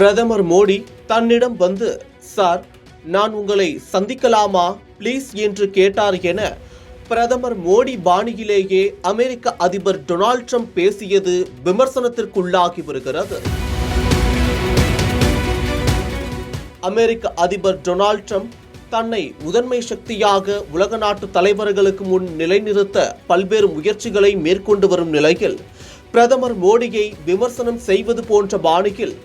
பிரதமர் மோடி தன்னிடம் வந்து, சார், நான் உங்களை சந்திக்கலாமா ப்ளீஸ் என்று கேட்டார் என பிரதமர் மோடி பாணியிலேயே அமெரிக்க அதிபர் டொனால்ட் ட்ரம்ப் பேசியது விமர்சனத்திற்குள்ளாகி வருகிறது. அமெரிக்க அதிபர் டொனால்ட் ட்ரம்ப் தன்னை முதன்மை சக்தியாக உலக நாட்டு தலைவர்களுக்கு முன் நிலைநிறுத்த பல்வேறு முயற்சிகளை மேற்கொண்டு வரும் நிலையில் பிரதமர் மோடியை விமர்சனம் செய்வது போன்ற பாணியில்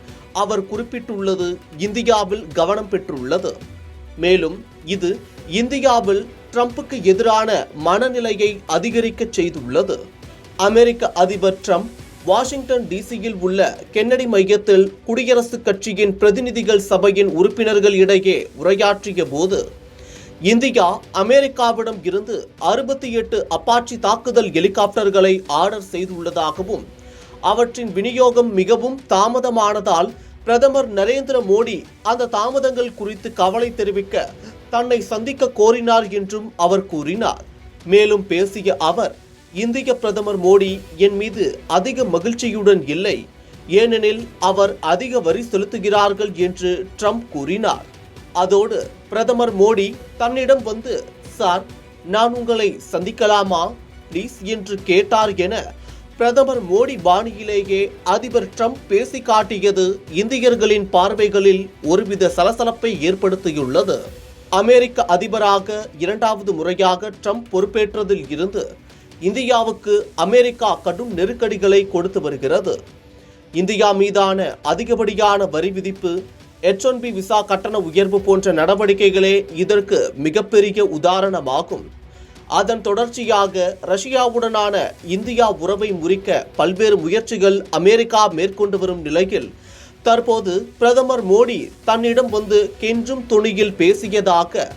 அவர் குறிப்பிட்டுள்ளது இந்தியாவில் கவனம் பெற்றுள்ளது. மேலும் இது இந்தியாவில் ட்ரம்புக்கு எதிரான மனநிலையை அதிகரிக்க செய்துள்ளது. அமெரிக்க அதிபர் ட்ரம்ப் வாஷிங்டன் டிசியில் உள்ள கென்னடி மையத்தில் குடியரசுக் கட்சியின் பிரதிநிதிகள் சபையின் உறுப்பினர்கள் இடையே உரையாற்றிய போது, இந்தியா அமெரிக்காவிடம் இருந்து 68 அப்பாச்சி தாக்குதல் ஹெலிகாப்டர்களை ஆர்டர் செய்துள்ளதாகவும் அவற்றின் விநியோகம் மிகவும் தாமதமானதால் பிரதமர் நரேந்திர மோடி அந்த தாமதங்கள் குறித்து கவலை தெரிவிக்க தன்னை சந்திக்க கோரினார் என்றும் அவர் கூறினார். மேலும் பேசிய அவர், இந்திய பிரதமர் மோடி என் மீது அதிக மகிழ்ச்சியுடன் இல்லை, ஏனெனில் அவர் அதிக வரி செலுத்துகிறார்கள் என்று ட்ரம்ப் கூறினார். அதோடு பிரதமர் மோடி தன்னிடம் வந்து, சார், நான் உங்களை சந்திக்கலாமா ப்ளீஸ் என்று கேட்டார் என பிரதமர் மோடி பாணியிலேயே அதிபர் ட்ரம்ப் பேசி காட்டியது இந்தியர்களின் பார்வைகளில் ஒருவித சலசலப்பை ஏற்படுத்தியுள்ளது. அமெரிக்க அதிபராக 2வது முறையாக ட்ரம்ப் பொறுப்பேற்றதில் இருந்து இந்தியாவுக்கு அமெரிக்கா கடும் நெருக்கடிகளை கொடுத்து வருகிறது. இந்தியா மீதான அதிகப்படியான வரி விதிப்பு, H-1B விசா கட்டண உயர்வு போன்ற நடவடிக்கைகளே இதற்கு மிகப்பெரிய உதாரணமாகும். அதன் தொடர்ச்சியாக ரஷ்யாவுடனான இந்தியா உறவை முறிக்க பல்வேறு முயற்சிகள் அமெரிக்கா மேற்கொண்டு வரும் நிலையில் தற்போது பிரதமர் மோடி தன்னிடம் வந்து கெஞ்சும் துணியில் பேசியதாக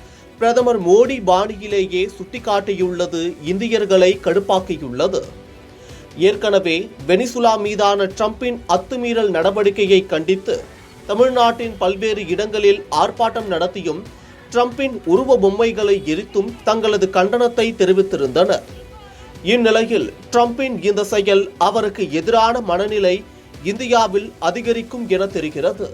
பிரதமர் மோடி பாணியிலேயே சுட்டிக்காட்டியுள்ளது இந்தியர்களை கடுப்பாக்கியுள்ளது. ஏற்கனவே வெனிசுலா மீதான ட்ரம்பின் அத்துமீறல் நடவடிக்கையை கண்டித்து தமிழ்நாட்டின் பல்வேறு இடங்களில் ஆர்ப்பாட்டம் நடத்தியும் ட்ரம்பின் உருவ பொம்மைகளை எரித்தும் தங்களது கண்டனத்தை தெரிவித்திருந்தனர். இந்நிலையில் ட்ரம்பின் இந்த செயல் அவருக்கு எதிரான மனநிலை இந்தியாவில் அதிகரிக்கும் என தெரிகிறது.